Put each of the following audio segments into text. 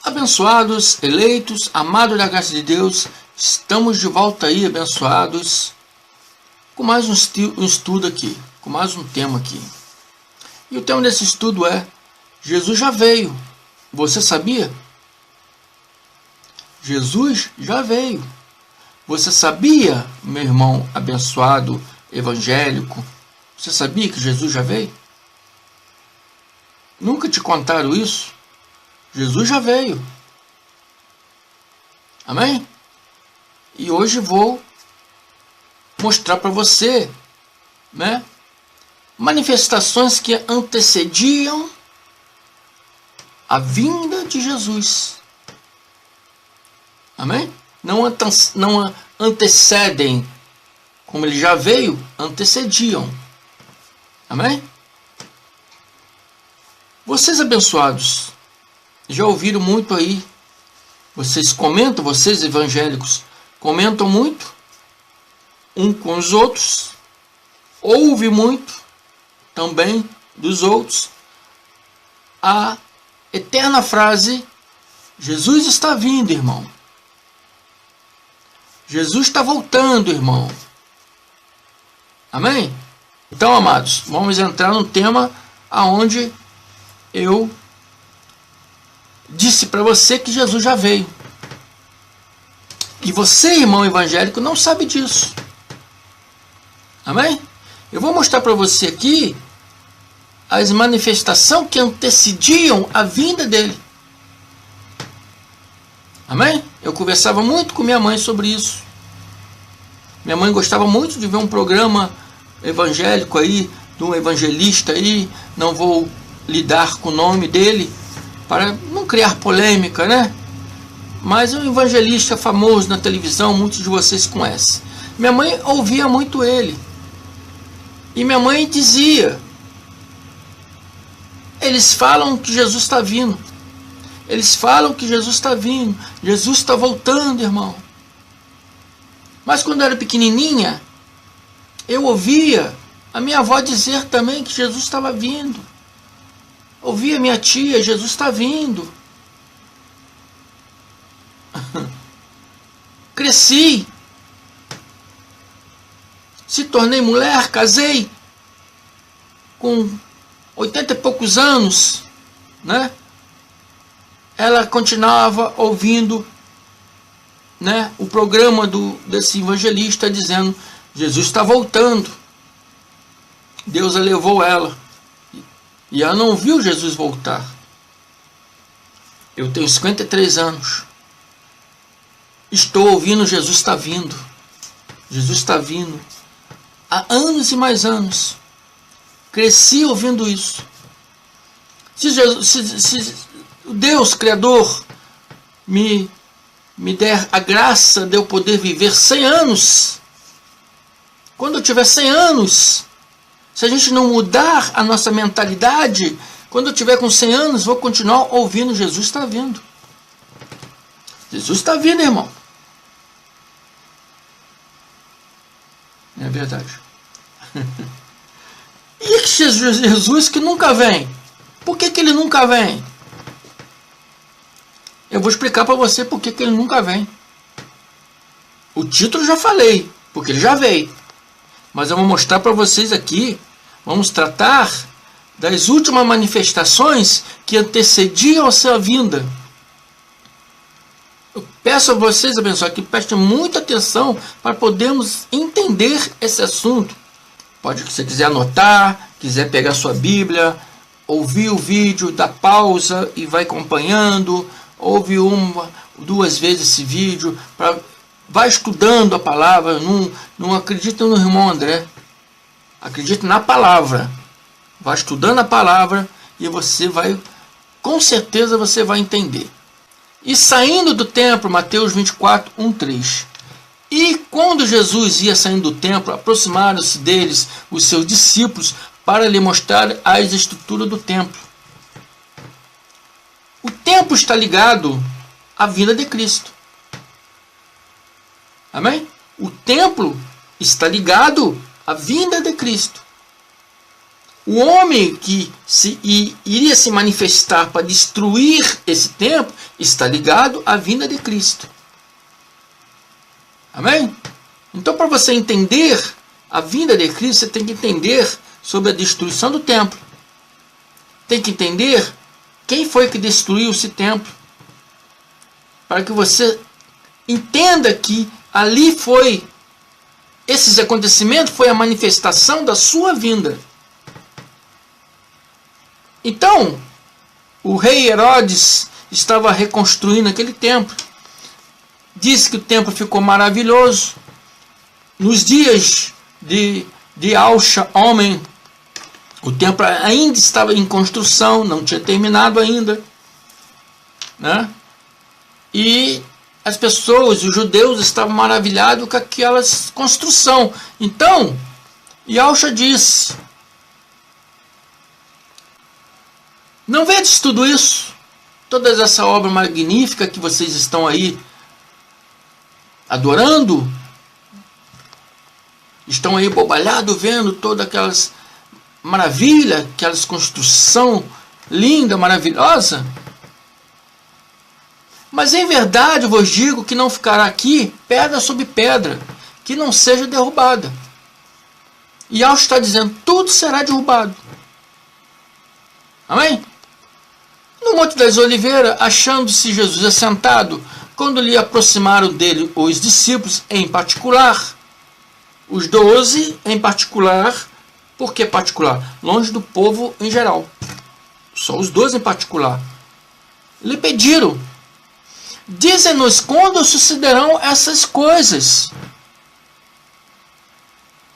Abençoados, eleitos, amados da graça de Deus, estamos de volta aí, abençoados, com mais um estudo aqui, com mais um tema aqui. E o tema desse estudo é: Jesus já veio. Você sabia? Jesus já veio. Você sabia, meu irmão abençoado, evangélico? Você sabia que Jesus já veio? Nunca te contaram isso? Jesus já veio. Amém? E hoje vou mostrar para você, né, manifestações que antecediam a vinda de Jesus. Amém? Não antecedem, como ele já veio, antecediam. Amém? Vocês abençoados, já ouviram muito aí, vocês comentam, vocês evangélicos, comentam muito, um com os outros, ouve muito também dos outros, a eterna frase: Jesus está vindo, irmão. Jesus está voltando, irmão. Amém? Então, amados, vamos entrar no tema aonde eu disse para você que Jesus já veio. E você, irmão evangélico, não sabe disso. Amém? Eu vou mostrar para você aqui as manifestações que antecediam a vinda dele. Amém? Eu conversava muito com minha mãe sobre isso. Minha mãe gostava muito de ver um programa evangélico aí, de um evangelista aí, não vou lidar com o nome dele, para não criar polêmica, né? Mas é um evangelista famoso na televisão, muitos de vocês conhecem. Minha mãe ouvia muito ele. E minha mãe dizia: eles falam que Jesus está vindo. Eles falam que Jesus está vindo. Jesus está voltando, irmão. Mas quando eu era pequenininha, eu ouvia a minha avó dizer também que Jesus estava vindo. Ouvia minha tia: Jesus está vindo. Cresci. Se tornei mulher, casei com 80 e poucos anos, né? Ela continuava ouvindo, né, o programa desse evangelista dizendo: Jesus está voltando. Deus a levou ela. E ela não viu Jesus voltar. Eu tenho 53 anos. Estou ouvindo: Jesus está vindo. Jesus está vindo. Há anos e mais anos. Cresci ouvindo isso. Se Deus, Criador, me der a graça de eu poder viver 100 anos, quando eu tiver 100 anos, se a gente não mudar a nossa mentalidade, quando eu tiver com 100 anos, vou continuar ouvindo: Jesus está vindo. Jesus está vindo, irmão. É verdade. E que Jesus que nunca vem? Por que ele nunca vem? Eu vou explicar para você por que ele nunca vem. O título já falei, porque ele já veio. Mas eu vou mostrar para vocês aqui, vamos tratar das últimas manifestações que antecediam a sua vinda. Eu peço a vocês, abençoados, que prestem muita atenção para podermos entender esse assunto. Pode, se você quiser anotar, quiser pegar sua Bíblia, ouvir o vídeo, dá pausa e vai acompanhando, ouve uma, duas vezes esse vídeo, vai estudando a palavra, não acredita no irmão André, acredita na palavra, vai estudando a palavra e você vai, com certeza você vai entender. E saindo do templo, Mateus 24, 1, 3. E quando Jesus ia saindo do templo, aproximaram-se deles os seus discípulos para lhe mostrar as estruturas do templo. O templo está ligado à vinda de Cristo. Amém? O templo está ligado à vinda de Cristo. o homem que iria se manifestar para destruir esse templo está ligado à vinda de Cristo. Amém? Então, para você entender a vinda de Cristo, você tem que entender sobre a destruição do templo. Tem que entender quem foi que destruiu esse templo. Para que você entenda que ali foi, esses acontecimentos foi a manifestação da sua vinda. Então, o rei Herodes estava reconstruindo aquele templo. Disse que o templo ficou maravilhoso. Nos dias de Al-Shaomen, o templo ainda estava em construção, não tinha terminado ainda, né? E as pessoas, os judeus, estavam maravilhados com aquela construção. Então, Yahushua disse: não vedes tudo isso, toda essa obra magnífica que vocês estão aí adorando, estão aí bobalhados vendo todas aquelas maravilhas, aquelas construção linda, maravilhosa. Mas em verdade vos digo que não ficará aqui pedra sobre pedra que não seja derrubada. E Yahushua está dizendo: tudo será derrubado. Amém? No Monte das Oliveiras, achando-se Jesus assentado, quando lhe aproximaram dele os discípulos em particular, os 12 em particular. Por que particular? Longe do povo em geral. Só os 12 em particular. Lhe pediram: dize-nos quando sucederão essas coisas.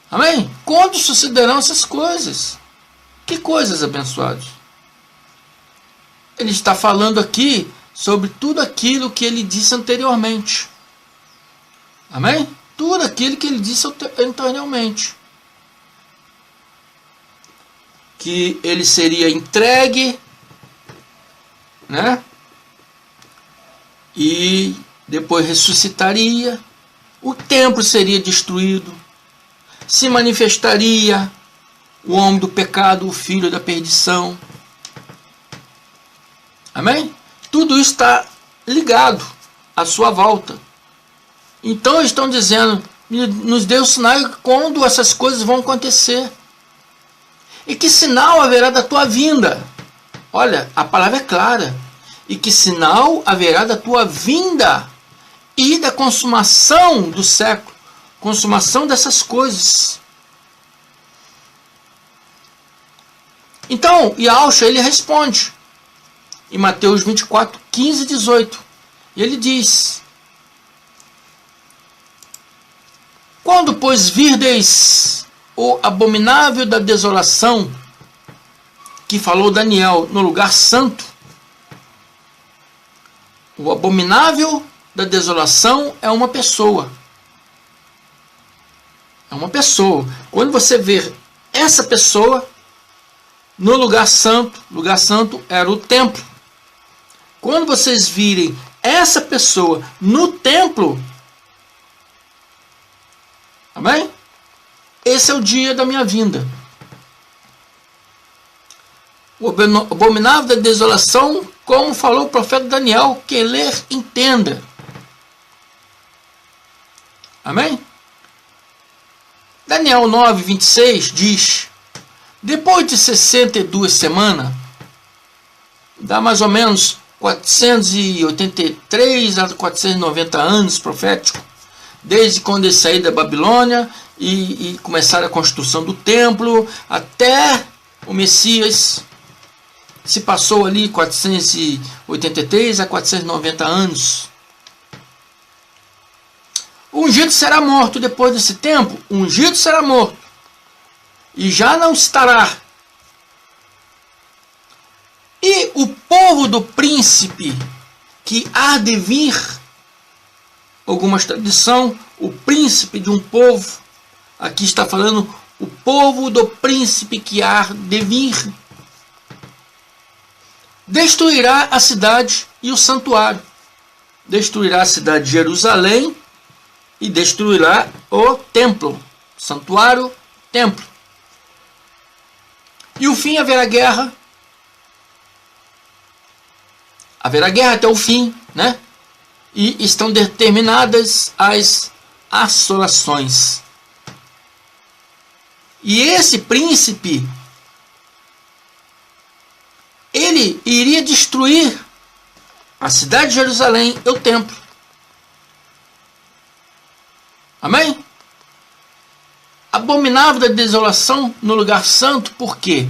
Amém? Quando sucederão essas coisas? Que coisas, abençoados? Ele está falando aqui sobre tudo aquilo que ele disse anteriormente. Amém? Tudo aquilo que ele disse anteriormente. Que ele seria entregue, né? E depois ressuscitaria. O templo seria destruído. Se manifestaria o homem do pecado, o filho da perdição. Amém? Tudo isso está ligado à sua volta. Então eles estão dizendo: nos dê o sinal quando essas coisas vão acontecer. E que sinal haverá da tua vinda? Olha, a palavra é clara. E que sinal haverá da tua vinda e da consumação do século, consumação dessas coisas. Então, Yahushua, ele responde em Mateus 24, 15 e 18. E ele diz: quando, pois, virdes o abominável da desolação, que falou Daniel no lugar santo. O abominável da desolação é uma pessoa. É uma pessoa. Quando você vê essa pessoa no lugar santo era o templo. Quando vocês virem essa pessoa no templo, amém? Esse é o dia da minha vinda. O abominável da desolação, como falou o profeta Daniel, quem ler, entenda. Amém? Daniel 9, 26 diz: depois de 62 semanas, dá mais ou menos 483 a 490 anos proféticos, desde quando eles saíram da Babilônia e começaram a construção do templo, até o Messias. Se passou ali 483 a 490 anos. O ungido será morto depois desse tempo. O ungido será morto. E já não estará. E o povo do príncipe que há de vir, algumas tradições, o príncipe de um povo, aqui está falando o povo do príncipe que há de vir, destruirá a cidade e o santuário. Destruirá a cidade de Jerusalém e destruirá o templo. Santuário, templo. E o fim, haverá guerra. Haverá guerra até o fim, né? E estão determinadas as assolações. E esse príncipe, ele iria destruir a cidade de Jerusalém e o templo. Amém? Abominável da desolação no lugar santo, por quê?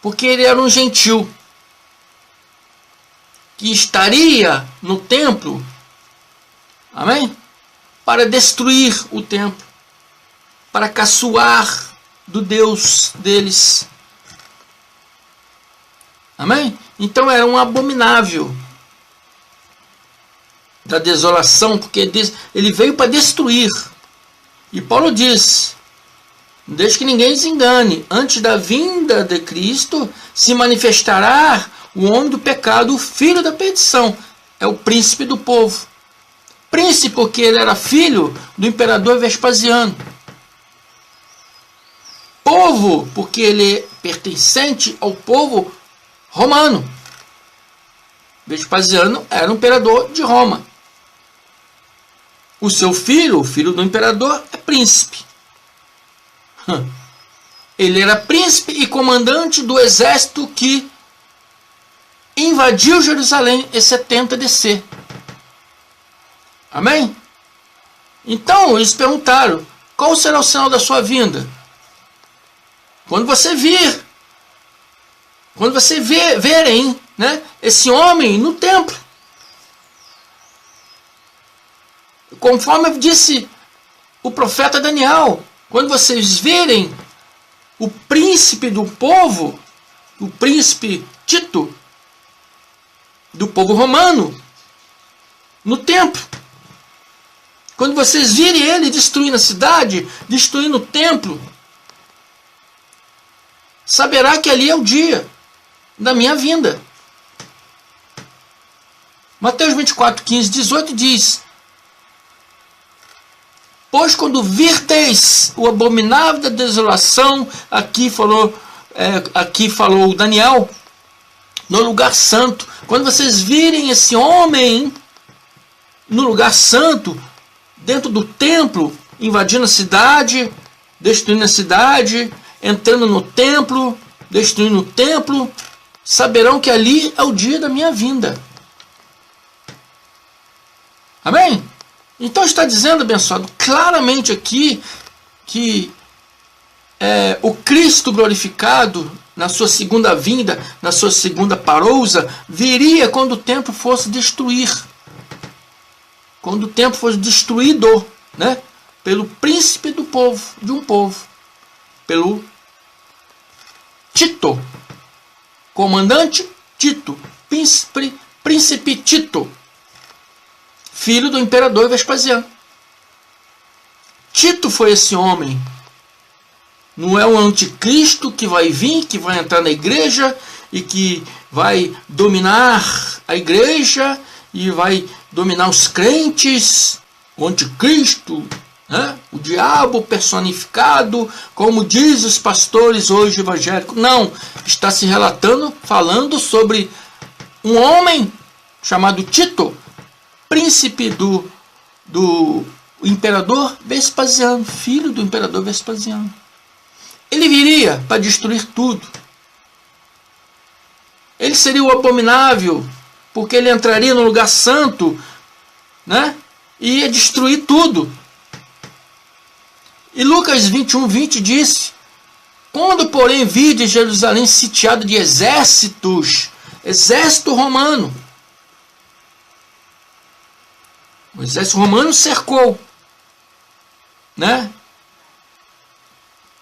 Porque ele era um gentil que estaria no templo, amém? Para destruir o templo, para caçoar do Deus deles. Amém? Então era um abominável da desolação, porque ele veio para destruir. E Paulo diz: deixe que ninguém se engane, antes da vinda de Cristo se manifestará o homem do pecado, o filho da perdição. É o príncipe do povo. Príncipe porque ele era filho do imperador Vespasiano. Povo porque ele é pertencente ao povo romano. Vespasiano era o imperador de Roma. O seu filho, o filho do imperador, é príncipe. Ele era príncipe e comandante do exército que invadiu Jerusalém em 70 DC. Amém? Então eles perguntaram: qual será o sinal da sua vinda? Quando você vir, quando você verem, né, esse homem no templo. Conforme disse o profeta Daniel, quando vocês verem o príncipe do povo, o príncipe Tito, do povo romano, no templo, quando vocês virem ele destruindo a cidade, destruindo o templo, saberá que ali é o dia da minha vinda. Mateus 24, 15, 18 diz: pois quando virteis o abominável da desolação, aqui falou Daniel, no lugar santo, quando vocês virem esse homem no lugar santo, dentro do templo, invadindo a cidade, destruindo a cidade, entrando no templo, destruindo o templo, saberão que ali é o dia da minha vinda. Amém? Então está dizendo, abençoado, claramente aqui que o Cristo glorificado, na sua segunda vinda, na sua segunda parousa, viria quando o templo fosse destruir. Quando o templo fosse destruído, né, pelo príncipe do povo, de um povo, pelo Tito, comandante Tito, príncipe Tito, filho do imperador Vespasiano. Tito foi esse homem. Não é o anticristo que vai vir, que vai entrar na igreja e que vai dominar a igreja e vai dominar os crentes. O anticristo, né? O diabo personificado, como diz os pastores hoje evangélicos. Não, está se falando sobre um homem chamado Tito, príncipe do imperador Vespasiano, filho do imperador Vespasiano. Ele viria para destruir tudo. Ele seria o abominável, porque ele entraria no lugar santo, né, e ia destruir tudo. E Lucas 21, 20 disse: quando, porém, vide Jerusalém sitiado de exércitos, exército romano, o exército romano cercou, né,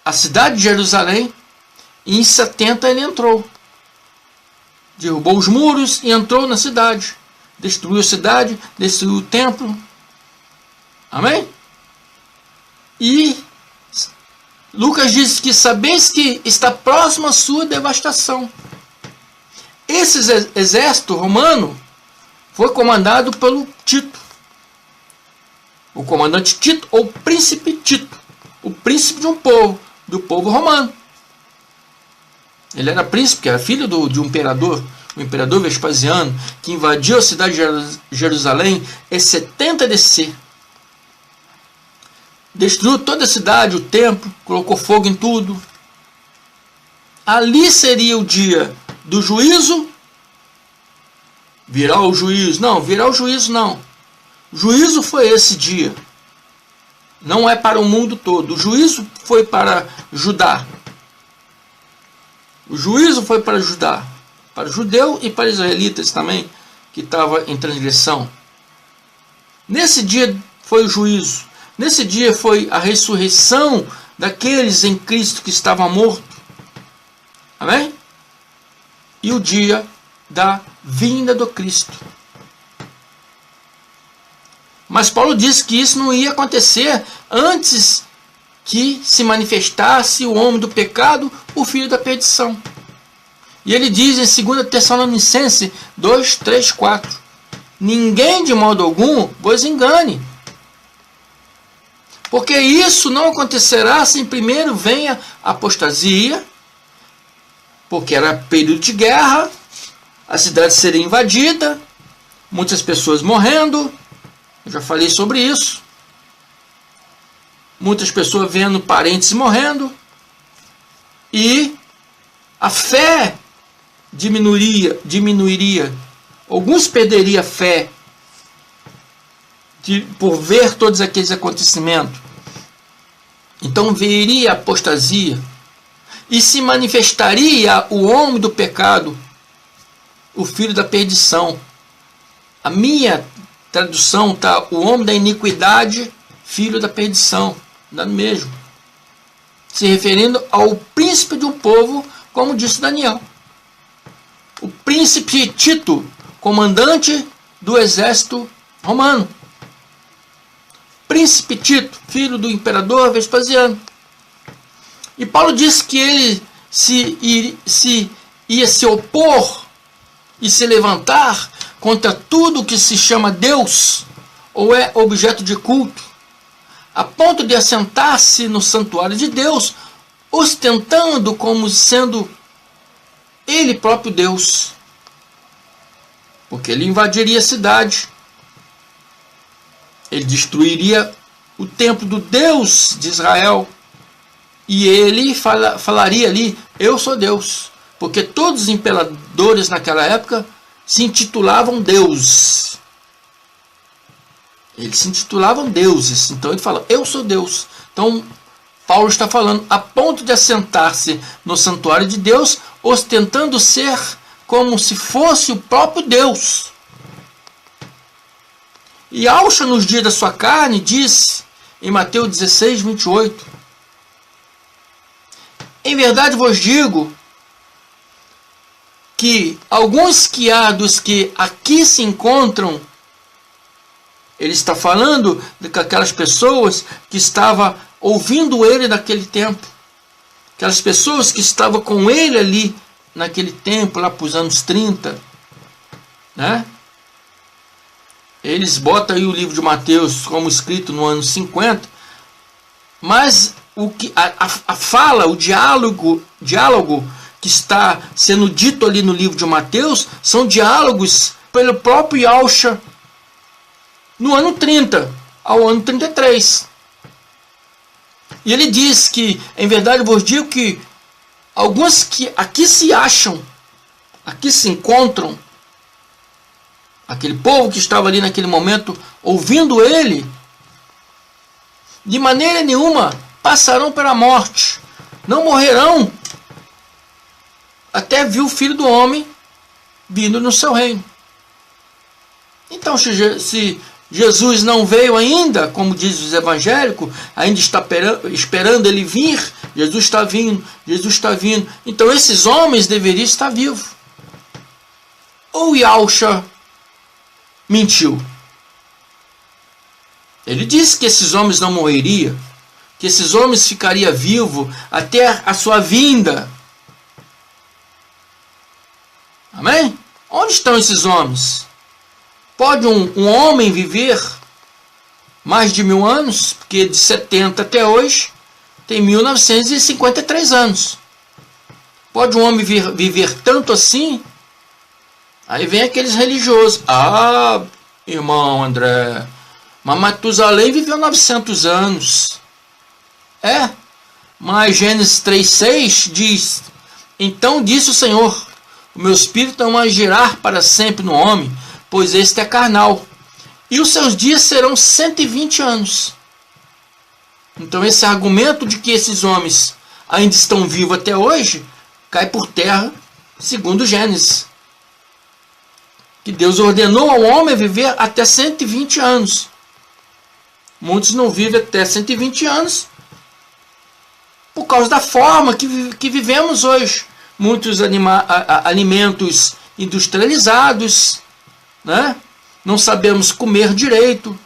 a cidade de Jerusalém, e em 70 ele entrou. Derrubou os muros e entrou na cidade. Destruiu a cidade, destruiu o templo. Amém? E Lucas diz que sabeis que está próximo à sua devastação. Esse exército romano foi comandado pelo Tito. O comandante Tito, ou príncipe Tito. O príncipe de um povo, do povo romano. Ele era príncipe, era filho de um imperador, o imperador Vespasiano, que invadiu a cidade de Jerusalém em 70 DC. Destruiu toda a cidade, o templo, colocou fogo em tudo. Ali seria o dia do juízo. Virá o juízo. Não, virá o juízo não. O juízo foi esse dia. Não é para o mundo todo. O juízo foi para Judá. O juízo foi para Judá. Para judeu e para israelitas também, que estava em transgressão. Nesse dia foi o juízo. Nesse dia foi a ressurreição daqueles em Cristo que estavam mortos. Amém? E o dia da vinda do Cristo. Mas Paulo disse que isso não ia acontecer antes que se manifestasse o homem do pecado, o filho da perdição. E ele diz em 2 Tessalonicenses 2, 3, 4: ninguém de modo algum vos engane, porque isso não acontecerá sem primeiro venha a apostasia, porque era período de guerra, a cidade seria invadida, muitas pessoas morrendo, eu já falei sobre isso, muitas pessoas vendo parentes morrendo, e a fé diminuiria, alguns perderiam a fé por ver todos aqueles acontecimentos. Então viria a apostasia e se manifestaria o homem do pecado, o filho da perdição. A minha tradução está o homem da iniquidade, filho da perdição, dando mesmo, se referindo ao príncipe de um povo, como disse Daniel. O príncipe Tito, comandante do exército romano. Príncipe Tito, filho do imperador Vespasiano. E Paulo disse que ele ia se opor e se levantar contra tudo que se chama Deus ou é objeto de culto, a ponto de assentar-se no santuário de Deus, ostentando como sendo ele próprio Deus, porque ele invadiria a cidade, ele destruiria o templo do Deus de Israel, e ele falaria ali: eu sou Deus, porque todos os imperadores naquela época se intitulavam Deus, eles se intitulavam deuses, então ele fala: eu sou Deus. Então Paulo está falando a ponto de assentar-se no santuário de Deus, ostentando ser como se fosse o próprio Deus. E Alcha, nos dias da sua carne, disse em Mateus 16, 28: em verdade vos digo que alguns que há dos que aqui se encontram, ele está falando de aquelas pessoas que estavam ouvindo ele naquele tempo, aquelas pessoas que estavam com ele ali naquele tempo, lá para os anos 30, né? Eles botam aí o livro de Mateus como escrito no ano 50, mas o que a fala, o diálogo que está sendo dito ali no livro de Mateus são diálogos pelo próprio Alcha no ano 30 ao ano 33. E ele diz que, em verdade, vos digo que alguns que aqui se acham, aqui se encontram, aquele povo que estava ali naquele momento ouvindo ele, de maneira nenhuma passarão pela morte, não morrerão até ver o Filho do Homem vindo no seu reino. Então, se Jesus não veio ainda, como diz os evangélicos, ainda está esperando ele vir, Jesus está vindo, Jesus está vindo. Então esses homens deveriam estar vivos. Ou Yahshua mentiu? Ele disse que esses homens não morreriam, que esses homens ficariam vivos até a sua vinda. Amém? Onde estão esses homens? Pode um homem viver mais de 1000 anos? Porque de 70 até hoje tem 1953 anos. Pode um homem viver tanto assim? Aí vem aqueles religiosos. Ah, irmão André, mas Matusalém viveu 900 anos. Mas Gênesis 3,6 diz: então disse o Senhor, o meu espírito não agirá para sempre no homem, pois este é carnal, e os seus dias serão 120 anos. Então esse argumento de que esses homens ainda estão vivos até hoje, cai por terra, segundo Gênesis. Que Deus ordenou ao homem viver até 120 anos. Muitos não vivem até 120 anos por causa da forma que vivemos hoje. Muitos alimentos industrializados, né? Não sabemos comer direito,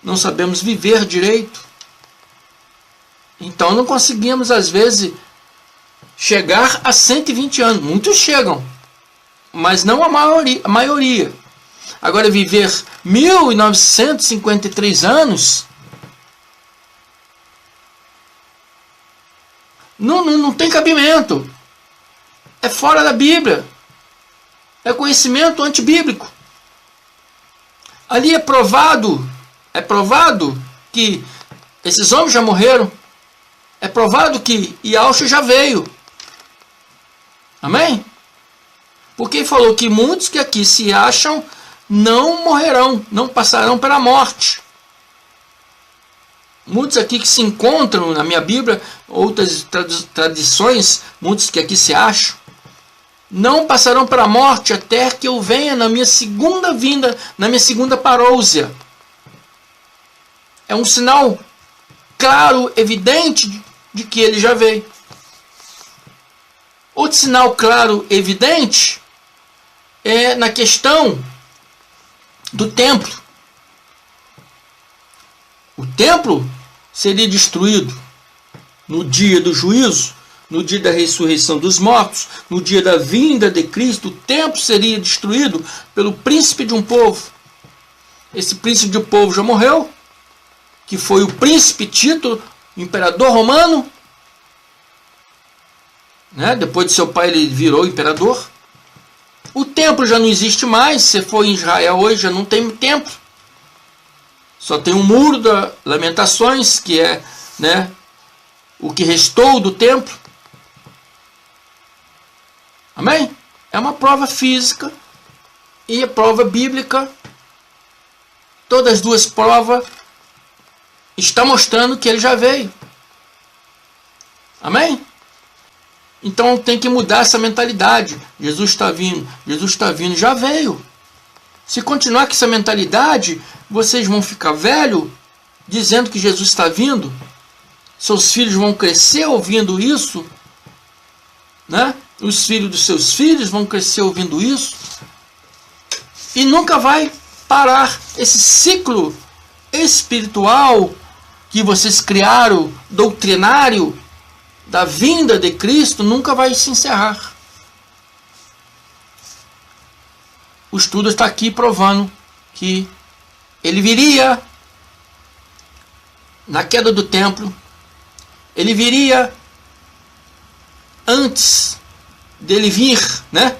não sabemos viver direito. Então não conseguimos, às vezes, chegar a 120 anos. Muitos chegam, mas não a maioria. Agora, viver 1953 anos não tem cabimento. É fora da Bíblia. É conhecimento antibíblico. Ali é provado que esses homens já morreram. É provado que Yahushua já veio. Amém? Porque ele falou que muitos que aqui se acham não morrerão, não passarão pela morte. Muitos aqui que se encontram na minha Bíblia, outras tradições, muitos que aqui se acham, não passarão pela morte até que eu venha na minha segunda vinda, na minha segunda parousia. É um sinal claro, evidente de que ele já veio. Outro sinal claro, evidente, é na questão do templo. O templo seria destruído no dia do juízo, no dia da ressurreição dos mortos, no dia da vinda de Cristo. O templo seria destruído pelo príncipe de um povo. Esse príncipe de um povo já morreu, que foi o príncipe Tito, imperador romano, né? Depois de seu pai ele virou imperador. O templo já não existe mais. Se for em Israel hoje, já não tem templo. Só tem um muro das lamentações, que é, né, o que restou do templo. Amém? É uma prova física e a prova bíblica. Todas as duas provas estão mostrando que ele já veio. Amém? Então tem que mudar essa mentalidade. Jesus está vindo, já veio. Se continuar com essa mentalidade, vocês vão ficar velho dizendo que Jesus está vindo. Seus filhos vão crescer ouvindo isso, né? Os filhos dos seus filhos vão crescer ouvindo isso. E nunca vai parar esse ciclo espiritual que vocês criaram, doutrinário, da vinda de Cristo, nunca vai se encerrar. O estudo está aqui provando que ele viria na queda do templo, ele viria antes dele vir, né?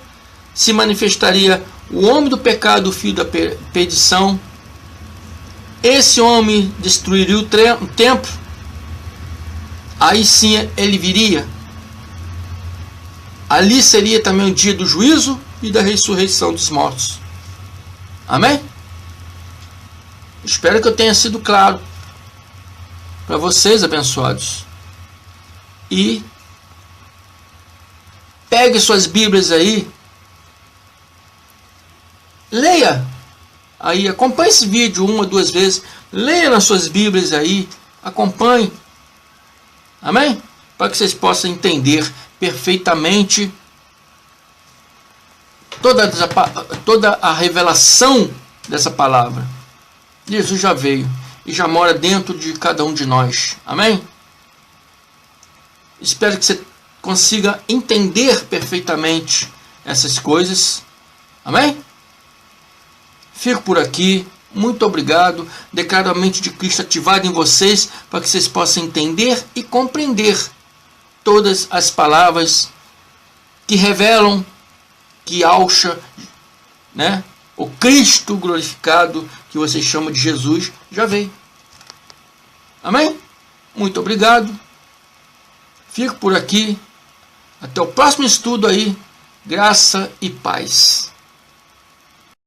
Se manifestaria o homem do pecado, o filho da perdição. Esse homem destruiria o templo. Aí sim ele viria. Ali seria também o dia do juízo e da ressurreição dos mortos. Amém? Espero que eu tenha sido claro para vocês, abençoados. E pegue suas Bíblias aí. Leia. Aí acompanhe esse vídeo uma ou duas vezes. Leia nas suas Bíblias aí. Acompanhe. Amém? Para que vocês possam entender perfeitamente toda a revelação dessa palavra. Jesus já veio e já mora dentro de cada um de nós. Amém? Espero que você consiga entender perfeitamente essas coisas. Amém? Fico por aqui. Muito obrigado. Declaro a mente de Cristo ativada em vocês para que vocês possam entender e compreender todas as palavras que revelam que Alcha, né, o Cristo glorificado que vocês chamam de Jesus, já veio. Amém? Muito obrigado. Fico por aqui. Até o próximo estudo aí. Graça e paz.